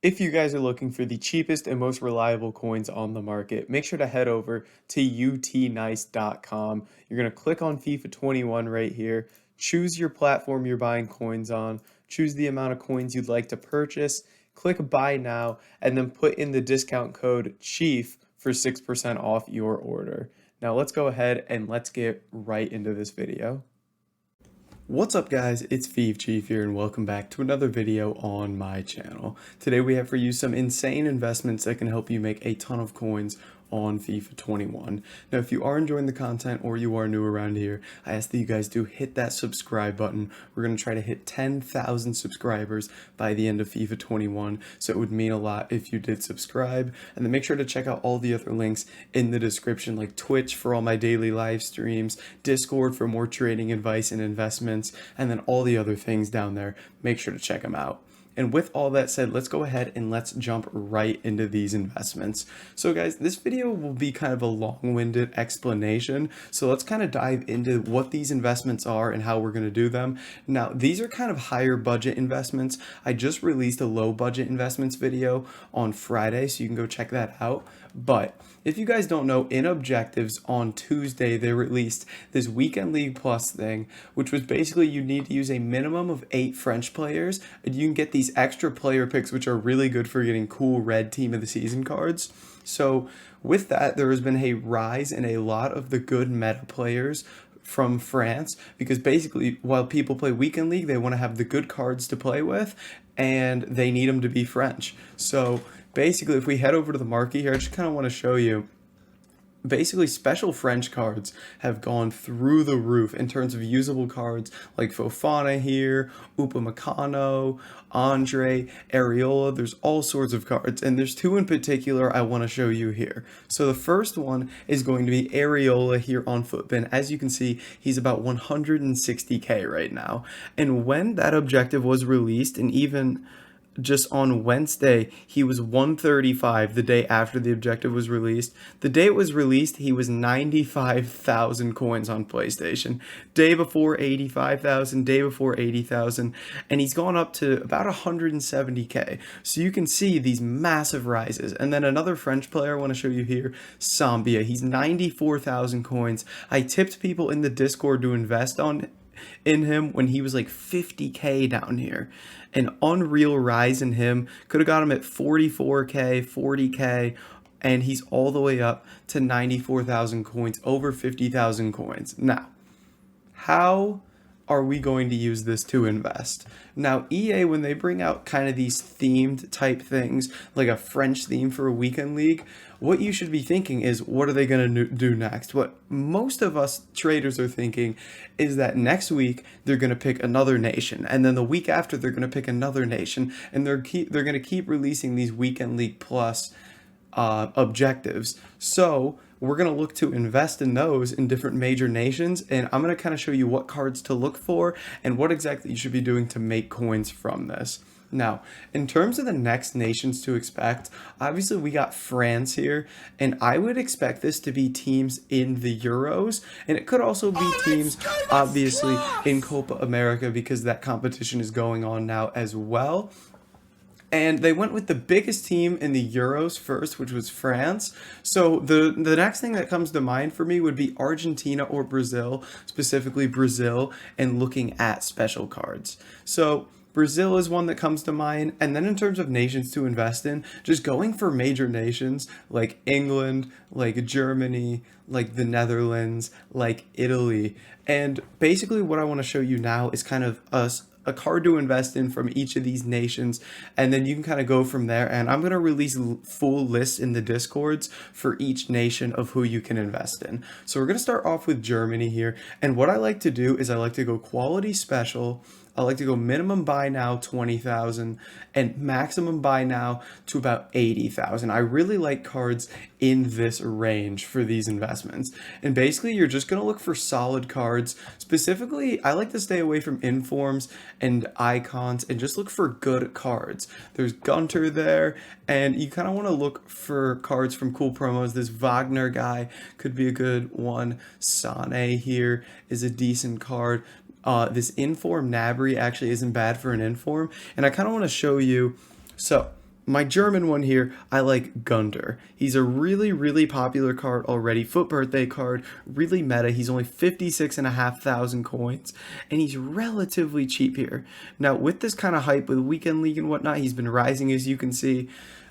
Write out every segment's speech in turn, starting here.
If you guys are looking for the cheapest and most reliable coins on the market, make sure to head over to utnice.com. You're going to click on FIFA 21 right here, choose your platform you're buying coins on, choose the amount of coins you'd like to purchase, click buy now, and then put in the discount code CHIEF for 6% off your order. Now let's go ahead and let's get right into this video. What's up guys, it's Fifa Chief here and welcome back to another video on my channel. Today we have for you some insane investments that can help you make a ton of coins on FIFA 21. Now if you are enjoying the content or you are new around here, I ask that you guys do hit that subscribe button. We're going to try to hit 10,000 subscribers by the end of FIFA 21, so it would mean a lot if you did subscribe. And then make sure to check out all the other links in the description, like Twitch for all my daily live streams, Discord for more trading advice and investments, and then all the other things down there. Make sure to check them out. And with all that said, let's go ahead and let's jump right into these investments. So guys, this video will be kind of a long-winded explanation. So let's kind of dive into what these investments are and how we're going to do them. Now, these are kind of higher budget investments. I just released a low budget investments video on Friday, so you can go check that out. But if you guys don't know, in Objectives on Tuesday, they released this Weekend League Plus thing, which was basically you need to use a minimum of 8 French players, and you can get these extra player picks, which are really good for getting cool red team of the season cards. So with that, there has been a rise in a lot of the good meta players from France, because basically while people play Weekend League, they want to have the good cards to play with, and they need them to be French. So basically, if we head over to the market here, I just kind of want to show you. Basically, special French cards have gone through the roof in terms of usable cards like Fofana here, Upamecano, Andre, Areola. There's all sorts of cards, and there's 2 in particular I want to show you here. So the first one is going to be Areola here on Footbin. As you can see, he's about 160k right now. And when that objective was released, and even just on Wednesday, he was 135 the day after the objective was released. The day it was released, he was 95,000 coins on PlayStation. Day before 85,000, day before 80,000, and he's gone up to about 170k. So you can see these massive rises. And then another French player I want to show you here, Sambia. He's 94,000 coins. I tipped people in the Discord to invest in him when he was like 50k down here. An unreal rise in him. Could have got him at 44k, 40k, and he's all the way up to 94,000 coins, over 50,000 coins. Now, how are we going to use this to invest? Now, EA, when they bring out kind of these themed type things, like a French theme for a weekend league, what you should be thinking is, what are they going to do next? What most of us traders are thinking is that next week they're going to pick another nation, and then the week after they're going to pick another nation, and they're going to keep releasing these weekend league plus objectives. So we're going to look to invest in those in different major nations, and I'm going to kind of show you what cards to look for and what exactly you should be doing to make coins from this. Now, in terms of the next nations to expect, obviously we got France here, and I would expect this to be teams in the Euros, and it could also be teams, obviously, in Copa America, because that competition is going on now as well. And they went with the biggest team in the Euros first, which was France. So the next thing that comes to mind for me would be Argentina or Brazil, specifically Brazil, and looking at special cards. So Brazil is one that comes to mind. And then in terms of nations to invest in, just going for major nations like England, like Germany, like the Netherlands, like Italy. And basically what I want to show you now is kind of a card to invest in from each of these nations, and then you can kind of go from there. And I'm going to release full lists in the Discords for each nation of who you can invest in. So we're going to start off with Germany here, and what I like to do is I like to go quality special. I like to go minimum buy now 20,000 and maximum buy now to about 80,000. I really like cards in this range for these investments. And basically you're just going to look for solid cards. Specifically, I like to stay away from informs and icons and just look for good cards. There's Gunter there, and you kind of want to look for cards from cool promos. This Wagner guy could be a good one. Sane here is a decent card. This Inform Nabry actually isn't bad for an Inform, and I kind of want to show you. So My German one here, I like Gunter. He's a really, really popular card already. Foot birthday card, really meta. He's only 56,500 coins, and he's relatively cheap here. Now, with this kind of hype with Weekend League and whatnot, he's been rising, as you can see.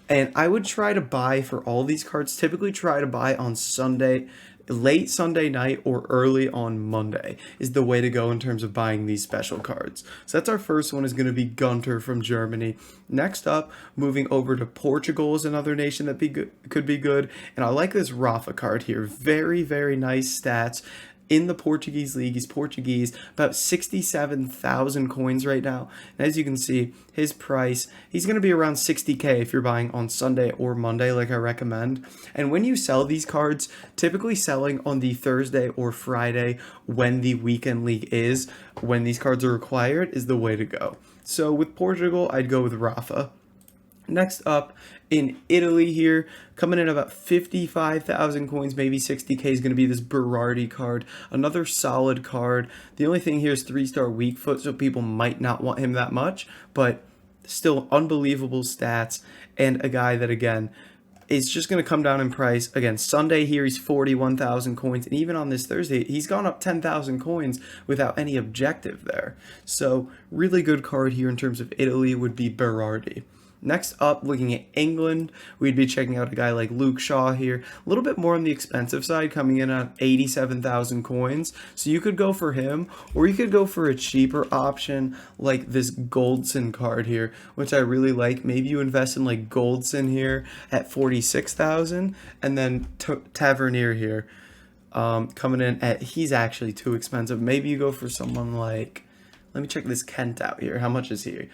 And I would try to buy for all these cards, typically try to buy on Sunday, late Sunday night or early on Monday is the way to go in terms of buying these special cards. So that's our first one, is going to be Gunter from Germany. Next up, moving over to Portugal is another nation that could be good. And I like this Rafa card here. Very, very nice stats. In the Portuguese league, he's Portuguese, about 67,000 coins right now. And as you can see, his price, he's going to be around 60k if you're buying on Sunday or Monday, like I recommend. And when you sell these cards, typically selling on the Thursday or Friday when the weekend league is, when these cards are required, is the way to go. So with Portugal, I'd go with Rafa. Next up, in Italy here, coming in about 55,000 coins, maybe 60k, is going to be this Berardi card. Another solid card. The only thing here is 3-star weak foot, so people might not want him that much, but still unbelievable stats, and a guy that, again, is just going to come down in price. Again, Sunday here, he's 41,000 coins, and even on this Thursday, he's gone up 10,000 coins without any objective there. So, really good card here in terms of Italy would be Berardi. Next up, looking at England, we'd be checking out a guy like Luke Shaw here. A little bit more on the expensive side, coming in at 87,000 coins. So you could go for him, or you could go for a cheaper option like this Goldson card here, which I really like. Maybe you invest in like Goldson here at 46,000, and then Tavernier here coming in at, he's actually too expensive. Maybe you go for someone like, let me check this Kent out here. How much is he?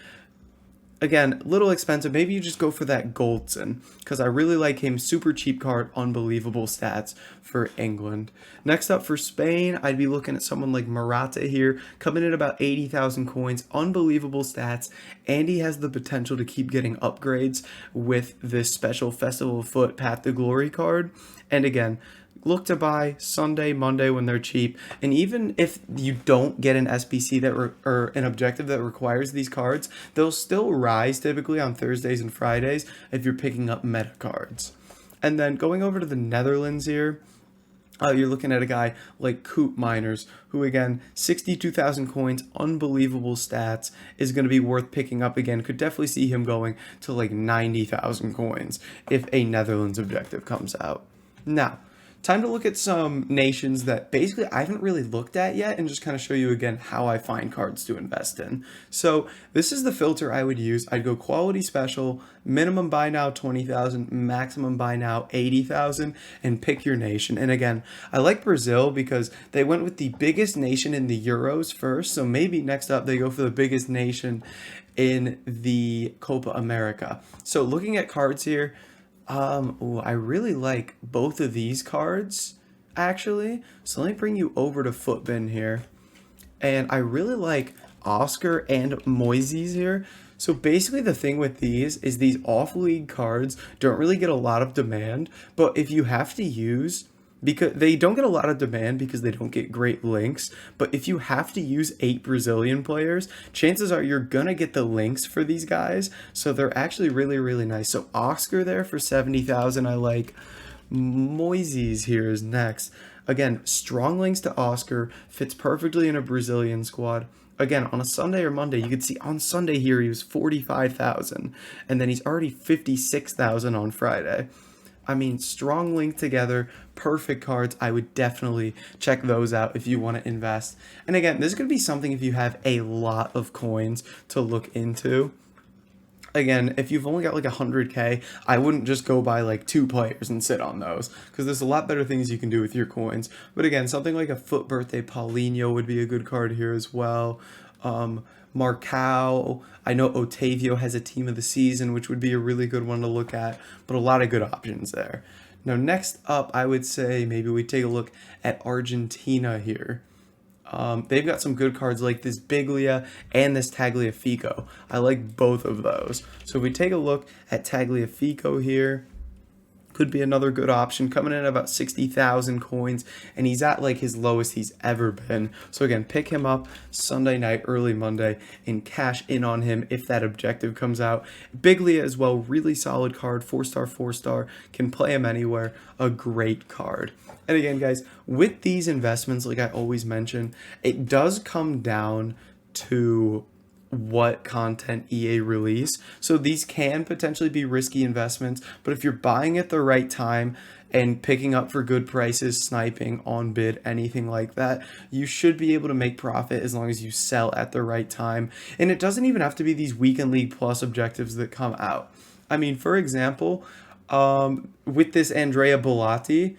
Again, a little expensive. Maybe you just go for that Goldson, because I really like him. Super cheap card, unbelievable stats for England. Next up for Spain, I'd be looking at someone like Morata here, coming in about 80,000 coins, unbelievable stats, and he has the potential to keep getting upgrades with this special Festival of Foot Path to Glory card. And again, look to buy Sunday, Monday when they're cheap. And even if you don't get an SBC or an objective that requires these cards, they'll still rise typically on Thursdays and Fridays if you're picking up meta cards. And then going over to the Netherlands here, you're looking at a guy like Coop Miners, who again, 62,000 coins, unbelievable stats, is going to be worth picking up again. Could definitely see him going to like 90,000 coins if a Netherlands objective comes out. Now, time to look at some nations that basically I haven't really looked at yet, and just kind of show you again how I find cards to invest in. So this is the filter I would use. I'd go quality special, minimum buy now 20,000, maximum buy now 80,000, and pick your nation. And again, I like Brazil because they went with the biggest nation in the Euros first, so maybe next up they go for the biggest nation in the Copa America. So looking at cards here, I really like both of these cards, actually. So let me bring you over to Footbin here. And I really like Oscar and Moises here. So basically the thing with these is these off-league cards don't really get a lot of demand, but if you have to use, because they don't get a lot of demand because they don't get great links, but if you have to use 8 Brazilian players, chances are you're gonna get the links for these guys, so they're actually really, really nice. So Oscar there for 70,000, I like. Moises here is next. Again, strong links to Oscar, fits perfectly in a Brazilian squad. Again, on a Sunday or Monday, you could see on Sunday here he was 45,000, and then he's already 56,000 on Friday. I mean, strong link together, perfect cards. I would definitely check those out if you want to invest. And again, this is going to be something if you have a lot of coins to look into. Again, if you've only got like 100k, I wouldn't just go buy like 2 players and sit on those, because there's a lot better things you can do with your coins. But again, something like a Foot Birthday Paulinho would be a good card here as well. Marcao, I know Otavio has a team of the season, which would be a really good one to look at, but a lot of good options there. Now, next up, I would say maybe we take a look at Argentina here. They've got some good cards like this Biglia and this Tagliafico. I like both of those. So if we take a look at Tagliafico here, could be another good option, coming in at about 60,000 coins, and he's at like his lowest he's ever been. So again, pick him up Sunday night, early Monday, and cash in on him if that objective comes out. Biglia as well, really solid card, 4-star, 4-star, can play him anywhere, a great card. And again, guys, with these investments, like I always mention, it does come down to what content EA release. So these can potentially be risky investments, but if you're buying at the right time and picking up for good prices, sniping, on bid, anything like that, you should be able to make profit as long as you sell at the right time. And it doesn't even have to be these weekend league plus objectives that come out. I mean, for example, with this Andrea Bellotti,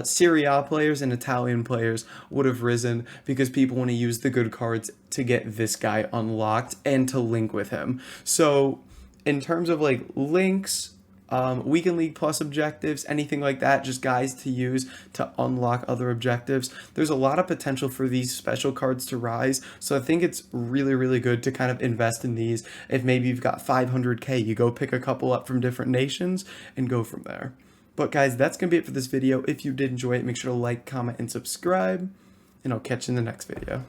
Serie A players and Italian players would have risen because people want to use the good cards to get this guy unlocked and to link with him. So in terms of like links, weekend league plus objectives, anything like that, just guys to use to unlock other objectives, there's a lot of potential for these special cards to rise. So I think it's really, really good to kind of invest in these. If maybe you've got 500k, you go pick a couple up from different nations and go from there. But guys, that's going to be it for this video. If you did enjoy it, make sure to like, comment, and subscribe, and I'll catch you in the next video.